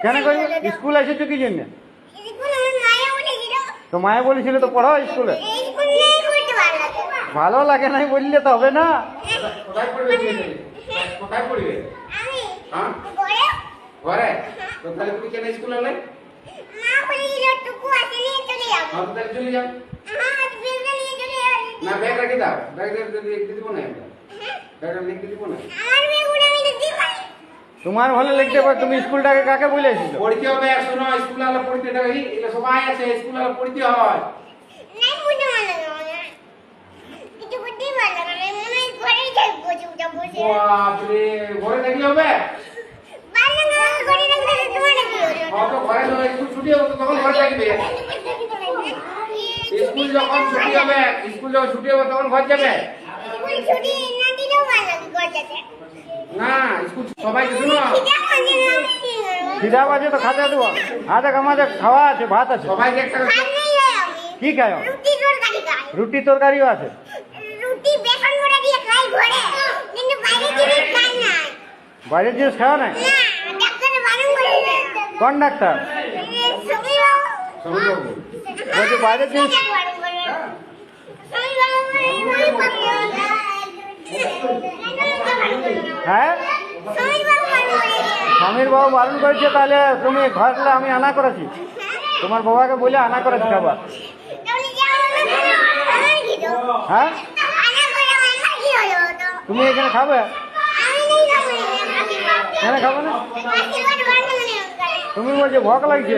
কেন করবে? স্কুল এসেছো কি জন্য? তো মায়া বলেছিল তো পড়াও স্কুলে। ভালো লাগে নাই বললে তো হবে না। কোথায় পড়বে? কোথায় পড়বে? ঘরে। তো তাহলে তুমি কেন স্কুলে এলে? তাহলে চলে যাও। না ব্যাগ রেখে দাও, ব্যাগ লিখতে দিব না, ব্যাগ লিখতে দিব না। তোমার ভালো লিখতে পারো। তুমি স্কুলটাকে কাকে বলে এসেছো? পড়তে হবে, শোনো, স্কুল আলো পড়তে দেবে, এটা সবাই আছে, স্কুল আলো পড়তে হয়। বাপরে, ঘরে থাকলে হবে? তো ঘরে স্কুল ছুটি হবে তো তখন ঘরে থাকবে। স্কুল যখন ছুটি হবে, স্কুল যখন ছুটি হবে তখন ঘর যাবে না। স্কুল সবাইকে শোনো, খিদা বাজে তো খাতে দেবো। আমাদের খাওয়া আছে, ভাত আছে। সবাইকে একটা কি খায়? রুটি তরকারিও আছে। বাইরের জিনিস খাওয়া নাই? কোন ডাক্তার বলছে বাইরের জিনিস? হ্যাঁ, স্বামীর বাবু বারণ করেছে। তাহলে তুমি ঘরে আমি আনা করেছি, তোমার বাবাকে বলে আনা করেছি খাবার। হ্যাঁ, তুমি এখানে খাবে? কেন খাবে না? তুমি বলছো ভোগ লাগছে।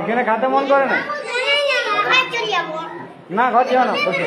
এখানে খাতে মন করে না? না, ঘর যাও না, বসে।